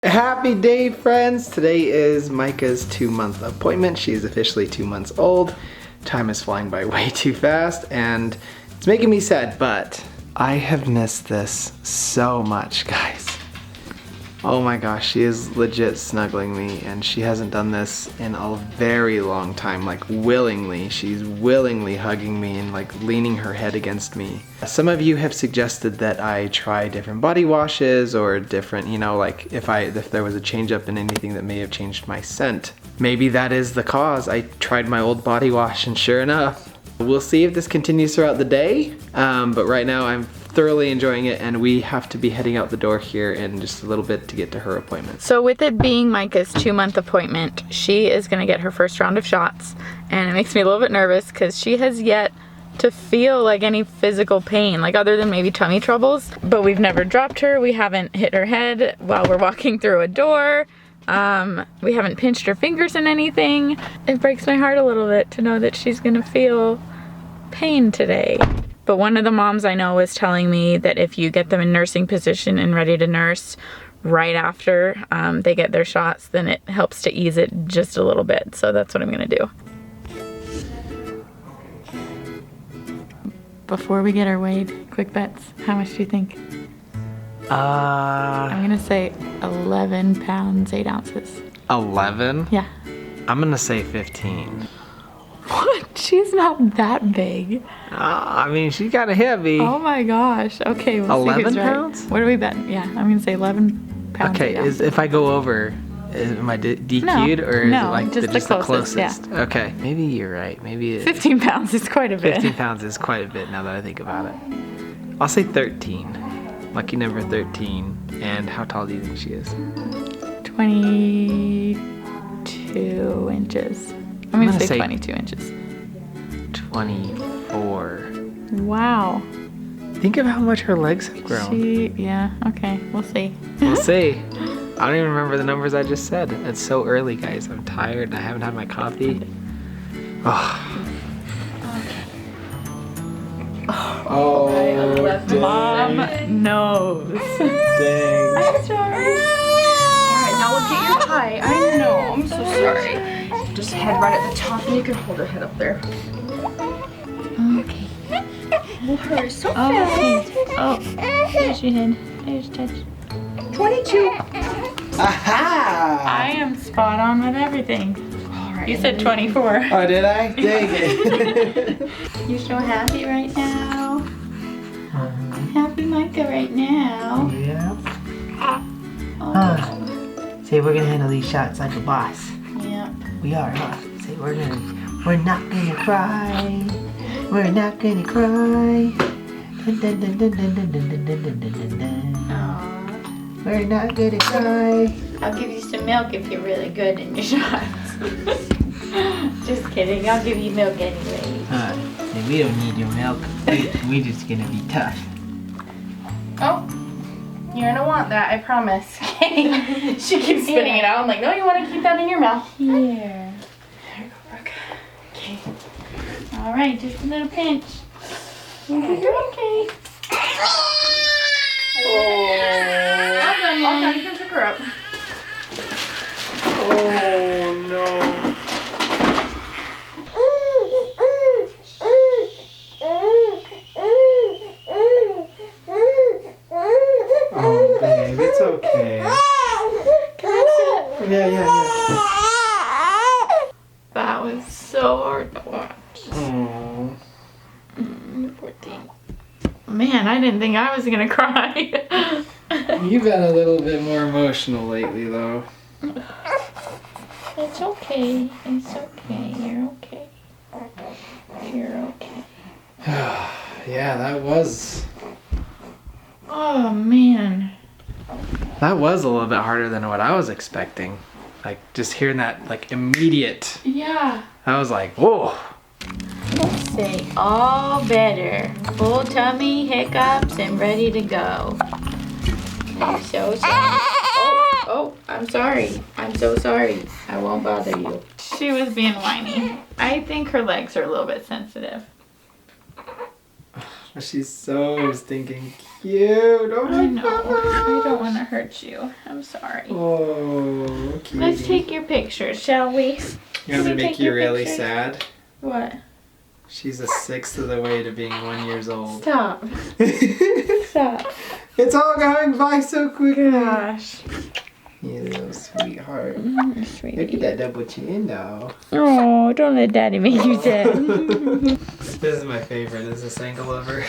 Happy day, friends! Today is Micah's 2-month appointment. She is officially 2 months old. Time is flying by way too fast and it's making me sad, but I have missed this so much, guys. Oh my gosh, she is legit snuggling me and she hasn't done this in a very long time, like willingly. She's willingly hugging me and like leaning her head against me. Some of you have suggested that I try different body washes or different, you know, like if there was a change up in anything that may have changed my scent. Maybe that is the cause. I tried my old body wash and sure enough. We'll see if this continues throughout the day, but right now I'm thoroughly enjoying it and we have to be heading out the door here in just a little bit to get to her appointment. So with it being Micah's 2-month appointment, she is gonna get her first round of shots and it makes me a little bit nervous because she has yet to feel like any physical pain, like other than maybe tummy troubles, but we've never dropped her. We haven't hit her head while we're walking through a door. We haven't pinched her fingers in anything. It breaks my heart a little bit to know that she's gonna feel pain today. But one of the moms I know is telling me that if you get them in nursing position and ready to nurse right after they get their shots, then it helps to ease it just a little bit. So that's what I'm gonna do. Before we get her weighed, quick bets. How much do you think? I'm gonna say 11 pounds, 8 ounces. 11? Yeah. I'm gonna say 15. What? She's not that big. I mean, she's kind of heavy. Oh my gosh. Okay, we'll 11 see who's pounds? Right. What do we bet? Yeah, I'm gonna say 11 pounds. Okay, if I go over, am I DQ'd or is it like just the closest? Yeah. Okay, maybe you're right. Maybe 15 pounds is quite a bit. 15 pounds is quite a bit now that I think about it. I'll say 13. Lucky number 13. And how tall do you think she is? 22 inches. I'm gonna say 22 inches. 24. Wow. Think of how much her legs have grown. Yeah, okay, we'll see. We'll see. I don't even remember the numbers I just said. It's so early, guys. I'm tired and I haven't had my coffee. Oh. Oh, Mom knows. Dang. I'm sorry. Alright, now we'll get your pie. I know, I'm so sorry. Just head right at the top and you can hold her head up there. Okay. Pull her so fast. Oh, there's your head. There's touch. 22. Aha! I am spot on with everything. Alright. You said 24. Oh, did I? Dang it. You're so happy right now. Happy Micah right now. Yeah. Oh. Say we're gonna handle these shots like a boss. Yeah. We are, huh? Say we're not gonna cry. We're not gonna cry. Dun, dun, dun, dun, dun, dun, dun, dun, dun, dun, dun, dun. We're not gonna cry. I'll give you some milk if you're really good in your shots. Just kidding. I'll give you milk anyway. Say we don't need your milk. We're just gonna be tough. Oh, you're gonna want that, I promise. Okay. She keeps spitting it out. I'm like, no, you want to keep that in your mouth. Here. There you go, Brooke. Okay. All right, just a little pinch. You're okay. Oh. All done. You can pick her up. Oh no. Oh babe, it's okay. Yeah. That was so hard to watch. Oh. Poor thing. Man, I didn't think I was gonna cry. You've been a little bit more emotional lately, though. It's okay. It's okay. You're okay. You're okay. Yeah, that was Oh man. a little bit harder than what I was expecting. Like just hearing that like immediate. Yeah. I was like, whoa. Let's say all better. Full tummy, hiccups, and ready to go. I'm so sorry. Oh, I'm sorry. I'm so sorry. I won't bother you. She was being whiny. I think her legs are a little bit sensitive. She's so stinking cute. Oh my I know. God. I don't want to hurt you. I'm sorry. Oh, cutie. Let's take your pictures, shall we? You want me to Can we make take you your really pictures? sad? What? She's a sixth of the way to being 1 year old. Stop. Stop. It's all going by so quickly. Gosh. You little sweetheart. Sweetie. Look at that double chin though. Oh, don't let Daddy make you sad. This is my favorite. This is a single of her.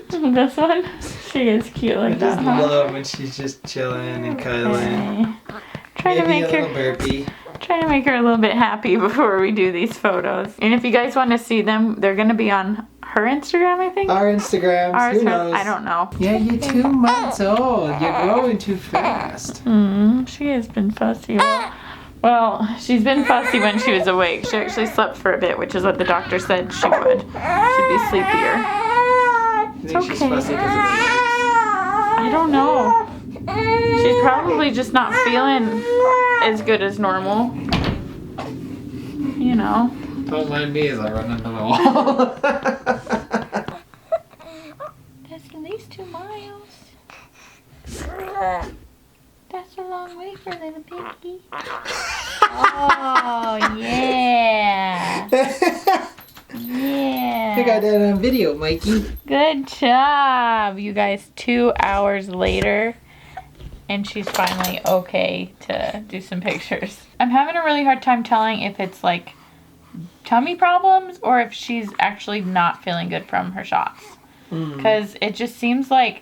This one? She is cute I like just that, huh? love when she's just chilling and cuddling. Okay. Trying to Maybe make a little her burpee. trying to make her a little bit happy before we do these photos. And if you guys want to see them, they're gonna be on her Instagram, I think. Our Instagrams. Ours, Who her, knows? I don't know. Yeah, you're 2 months old. You're growing too fast. She has been fussy. Well, she's been fussy when she was awake. She actually slept for a bit, which is what the doctor said she would. She'd be sleepier. You think she's okay. fussy because of her legs? I don't know. She's probably just not feeling as good as normal. You know. Don't mind me as I run into the wall. That's at least 2 miles. That's a long way for a little piggy. Oh, yeah. Yeah. I got that on video, Mikey. Good job, you guys. 2 hours later, and she's finally okay to do some pictures. I'm having a really hard time telling if it's like tummy problems or if she's actually not feeling good from her shots. Because it just seems like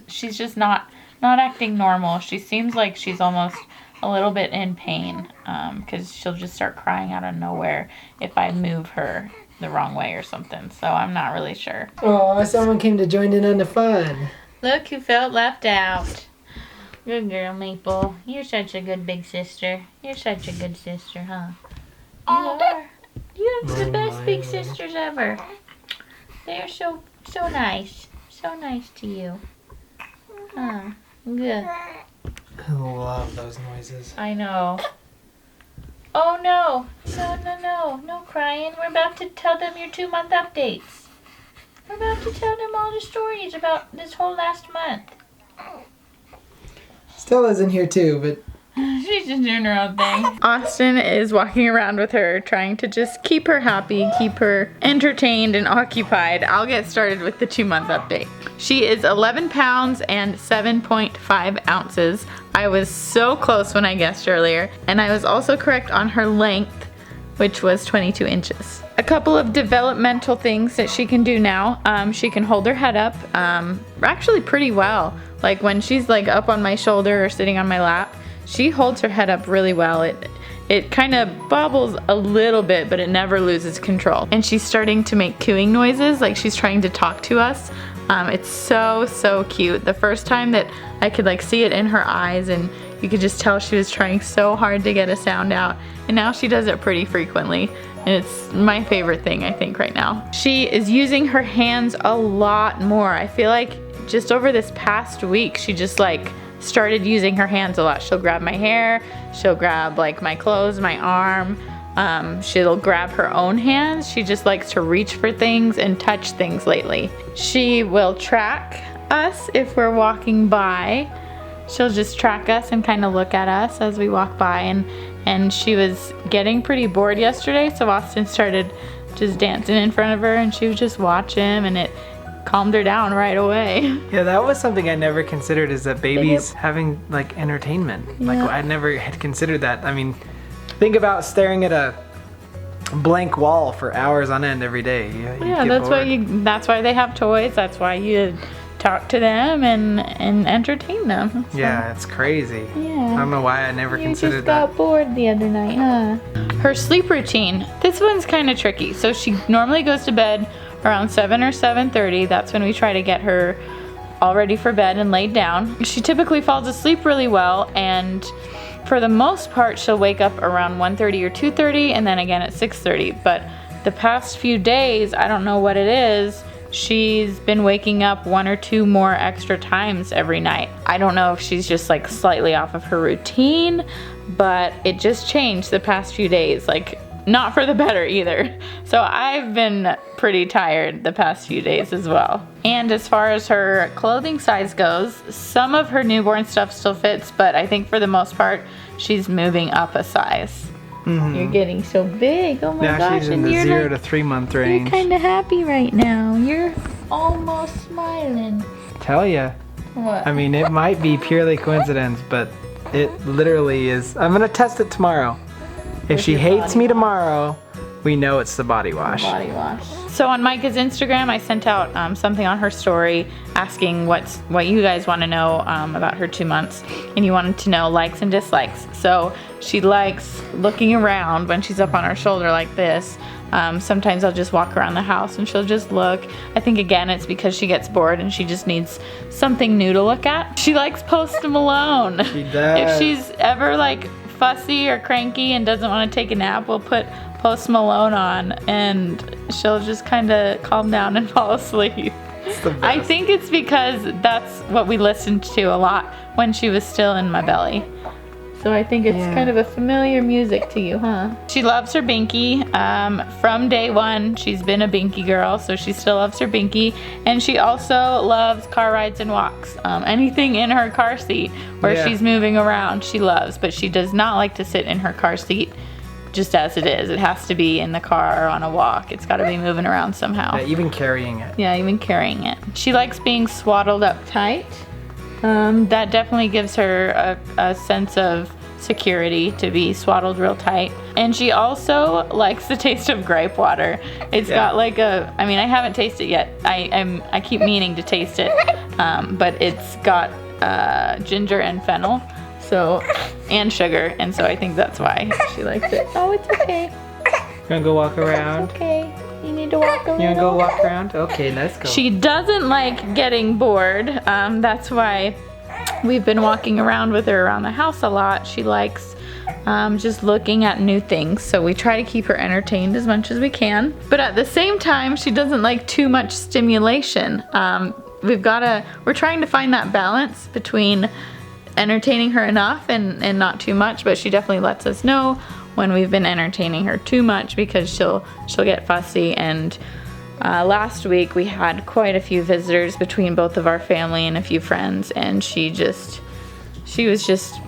she's just not acting normal. She seems like she's almost a little bit in pain because she'll just start crying out of nowhere if I move her the wrong way or something. So I'm not really sure. Oh, someone came to join in on the fun. Look who felt left out. Good girl, Maple. You're such a good big sister. You're such a good sister, huh? You are. You have the best big sisters ever. They're so nice. So nice to you. Huh. Good. I love those noises. I know. Oh no. No. No crying. We're about to tell them your 2-month updates. We're about to tell them all the stories about this whole last month. Stella's in here too, but She's just doing her own thing. Austin is walking around with her, trying to just keep her happy, keep her entertained and occupied. I'll get started with the 2-month update. She is 11 pounds and 7.5 ounces. I was so close when I guessed earlier, and I was also correct on her length, which was 22 inches. A couple of developmental things that she can do now. She can hold her head up, actually pretty well. Like when she's like up on my shoulder or sitting on my lap, she holds her head up really well. It kind of bobbles a little bit, but it never loses control. And she's starting to make cooing noises, like she's trying to talk to us. It's so cute. The first time that I could like see it in her eyes, and you could just tell she was trying so hard to get a sound out. And now she does it pretty frequently. And it's my favorite thing, I think, right now. She is using her hands a lot more. I feel like just over this past week, she just like started using her hands a lot. She'll grab my hair, she'll grab like my clothes, my arm, she'll grab her own hands. She just likes to reach for things and touch things lately. She will track us if we're walking by. She'll just track us and kind of look at us as we walk by, and she was getting pretty bored yesterday, so Austin started just dancing in front of her and she would just watch him, and it calmed her down right away. yeah, that was something I never considered, is that babies having like entertainment. Like I never had considered that. I mean, think about staring at a blank wall for hours on end every day. Yeah, that's why they have toys. That's why you talk to them and entertain them. So, yeah, it's crazy. Yeah. I don't know why I never You considered just got that. bored the other night, huh? Her sleep routine. This one's kind of tricky. So she normally goes to bed around 7 or 7:30. That's when we try to get her all ready for bed and laid down. She typically falls asleep really well, and for the most part she'll wake up around 1:30 or 2:30 and then again at 6:30. But the past few days, I don't know what it is, she's been waking up 1 or 2 more extra times every night. I don't know if she's just like slightly off of her routine, but it just changed the past few days. Like not for the better either. So I've been pretty tired the past few days as well. And as far as her clothing size goes, some of her newborn stuff still fits, but I think for the most part, she's moving up a size. You're getting so big. Oh my gosh. Now she's in and the you're 0 like, to 3 month you're range. kind of happy right now. You're almost smiling. Tell ya. What? I mean, it might be purely coincidence, but it literally is. I'm gonna test it tomorrow. If she your hates body me wash. tomorrow, we know it's the body wash. Body wash. So on Micah's Instagram, I sent out something on her story asking what you guys want to know about her 2 months, and you wanted to know likes and dislikes. So she likes looking around when she's up on her shoulder like this. Sometimes I'll just walk around the house and she'll just look. I think again it's because she gets bored and she just needs something new to look at. She likes Post Malone. She does. If she's ever like fussy or cranky and doesn't want to take a nap, we'll put Post Malone on and she'll just kind of calm down and fall asleep. It's the best. I think it's because that's what we listened to a lot when she was still in my belly. So I think it's kind of a familiar music to you, huh? She loves her binky. From day one, she's been a binky girl, so she still loves her binky. And she also loves car rides and walks. Anything in her car seat where she's moving around, she loves. But she does not like to sit in her car seat just as it is. It has to be in the car or on a walk. It's got to be moving around somehow. Yeah, even carrying it. Yeah, even carrying it. She likes being swaddled up tight. That definitely gives her a sense of security to be swaddled real tight. And she also likes the taste of gripe water. It's got like I mean, I haven't tasted it yet. I keep meaning to taste it, but it's got ginger and fennel, and sugar, and so I think that's why she likes it. Oh, it's okay. You wanna go walk around? It's okay. You need to walk around. You wanna go walk around? Okay, let's go. She doesn't like getting bored. That's why we've been walking around with her around the house a lot. She likes just looking at new things. So we try to keep her entertained as much as we can. But at the same time, she doesn't like too much stimulation. We're trying to find that balance between entertaining her enough and not too much. But she definitely lets us know when we've been entertaining her too much because she'll get fussy. And last week we had quite a few visitors between both of our family and a few friends, and she was just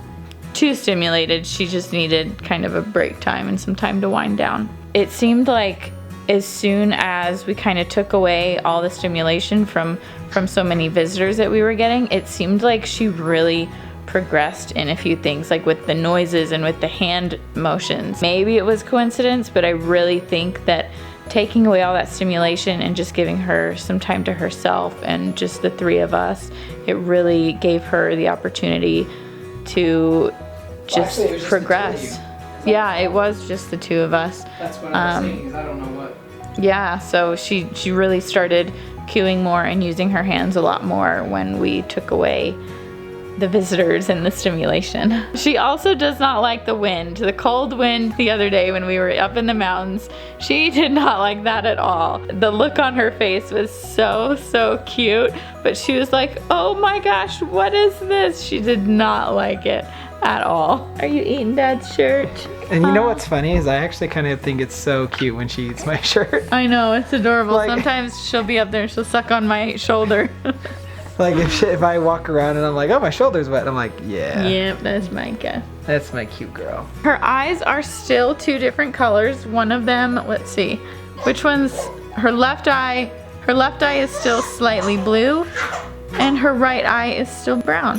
too stimulated. She just needed kind of a break time and some time to wind down. It seemed like as soon as we kind of took away all the stimulation from so many visitors that we were getting, it seemed like she really progressed in a few things, like with the noises and with the hand motions. Maybe it was coincidence, but I really think that taking away all that stimulation and just giving her some time to herself and just the three of us, it really gave her the opportunity to just progress. Yeah, it was just the two of us. That's what I was saying, because I don't know what. Yeah, so she really started cueing more and using her hands a lot more when we took away the visitors and the stimulation. She also does not like the wind. The cold wind the other day when we were up in the mountains, she did not like that at all. The look on her face was so cute, but she was like, oh my gosh, what is this? She did not like it at all. Are you eating Dad's shirt? And you know what's funny is I actually kind of think it's so cute when she eats my shirt. I know, it's adorable. Like- Sometimes she'll be up there and she'll suck on my shoulder. Like if I walk around and I'm like, oh, my shoulder's wet, I'm like, yeah. Yep, that's Micah. That's my cute girl. Her eyes are still two different colors. One of them, let's see, which one's her left eye? Her left eye is still slightly blue, and her right eye is still brown.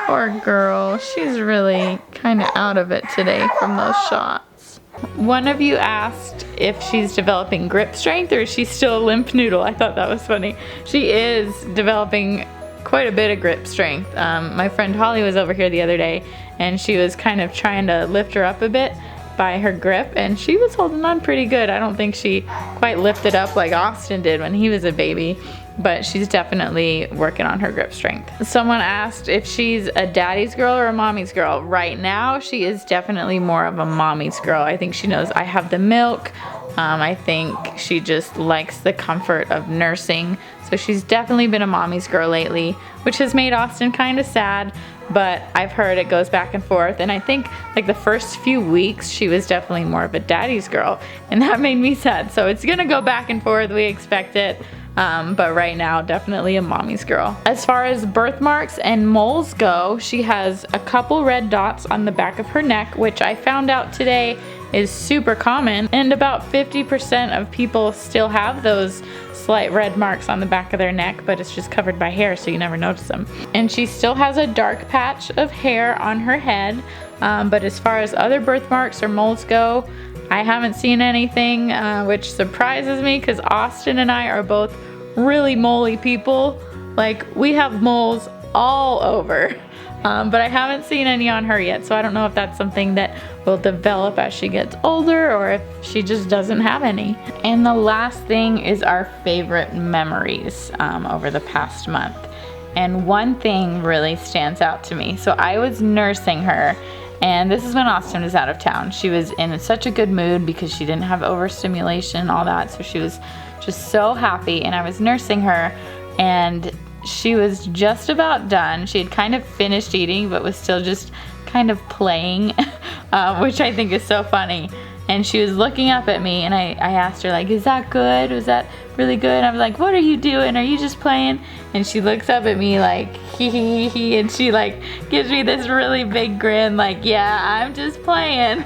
Poor girl, she's really kind of out of it today from those shots. One of you asked if she's developing grip strength or is she still a limp noodle. I thought that was funny. She is developing quite a bit of grip strength. My friend Holly was over here the other day and she was kind of trying to lift her up a bit by her grip, and she was holding on pretty good. I don't think she quite lifted up like Austin did when he was a baby, but she's definitely working on her grip strength. Someone asked if she's a daddy's girl or a mommy's girl. Right now, she is definitely more of a mommy's girl. I think she knows I have the milk. I think she just likes the comfort of nursing. So she's definitely been a mommy's girl lately, which has made Austin kind of sad. but I've heard it goes back and forth. And I think like the first few weeks she was definitely more of a daddy's girl, and that made me sad. So it's gonna go back and forth, we expect it. But right now, definitely a mommy's girl. As far as birthmarks and moles go, she has a couple red dots on the back of her neck, which I found out today is super common, and about 50% of people still have those slight red marks on the back of their neck, but it's just covered by hair, so you never notice them. And she still has a dark patch of hair on her head, but as far as other birthmarks or moles go, I haven't seen anything, which surprises me because Austin and I are both really moly people. Like, we have moles all over, but I haven't seen any on her yet, so I don't know if that's something that will develop as she gets older or if she just doesn't have any. And the last thing is our favorite memories over the past month. And one thing really stands out to me. So I was nursing her, and this is when Austin was out of town. She was in such a good mood because she didn't have overstimulation and all that, so she was just so happy, and I was nursing her, and she was just about done. She had kind of finished eating, but was still just kind of playing, which I think is so funny. And she was looking up at me, and I asked her, like, is that good? Was that really good? And I was like, what are you doing? Are you just playing? And she looks up at me like, hee, and she like gives me this really big grin, like, yeah, I'm just playing.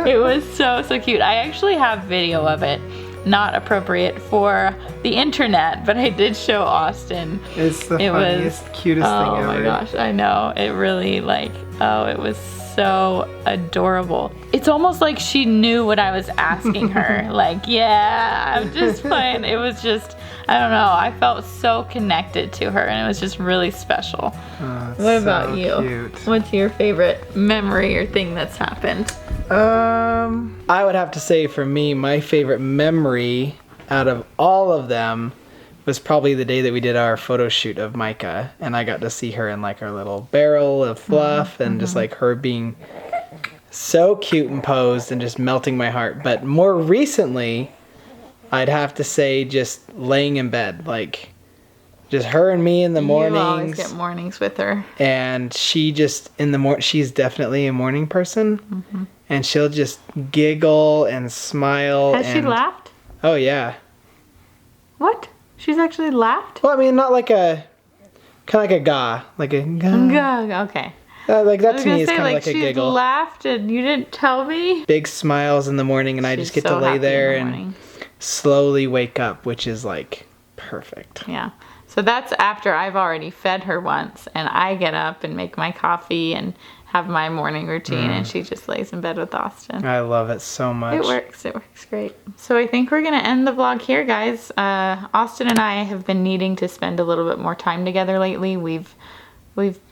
It was so cute. I actually have video of it. Not appropriate for the internet, but I did show Austin. It's the funniest, cutest thing ever. Oh my gosh, I know. It really it was so adorable. It's almost like she knew what I was asking her. Like, yeah, I'm just playing. It was just, I don't know. I felt so connected to her, and it was just really special. What about you? Cute. What's your favorite memory or thing that's happened? I would have to say for me, my favorite memory out of all of them was probably the day that we did our photo shoot of Micah, and I got to see her in like our little barrel of fluff, and just like her being so cute and posed and just melting my heart. But more recently, I'd have to say just laying in bed, like just her and me in the mornings. You always get mornings with her. And she just she's definitely a morning person, and she'll just giggle and smile. Has she laughed? Oh yeah. What? She's actually laughed? Well, I mean, not like a, kind of like a ga, like a ga. Okay. Like that to me is kind of like a she's giggle. Laughed and you didn't tell me? Big smiles in the morning, and I just get to lay there and slowly wake up, which is like perfect. Yeah. So that's after I've already fed her once, and I get up and make my coffee and have my morning routine, and she just lays in bed with Austin. I love it so much. It works great. So I think we're gonna end the vlog here, guys. Austin and I have been needing to spend a little bit more time together lately. We've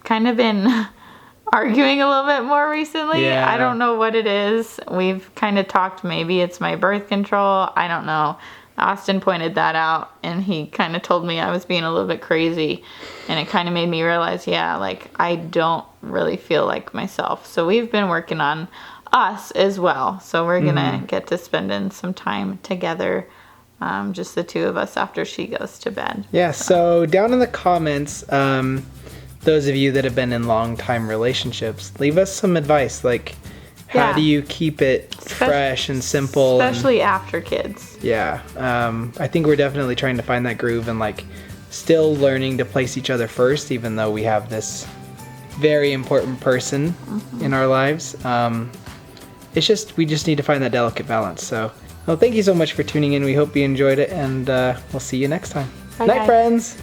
kind of been arguing a little bit more recently. Yeah. I don't know what it is. We've kind of talked, maybe it's my birth control. I don't know. Austin pointed that out, and he kind of told me I was being a little bit crazy, and it kind of made me realize, yeah, like I don't really feel like myself. So we've been working on us as well. So we're gonna get to spending some time together, just the two of us after she goes to bed. Yeah, so down in the comments, those of you that have been in long-time relationships, leave us some advice, like how do you keep it fresh and simple? Especially after kids. Yeah, I think we're definitely trying to find that groove and like still learning to place each other first, even though we have this very important person in our lives. It's just, we just need to find that delicate balance. So, well, thank you so much for tuning in. We hope you enjoyed it, and we'll see you next time. Bye, Night, guys. friends.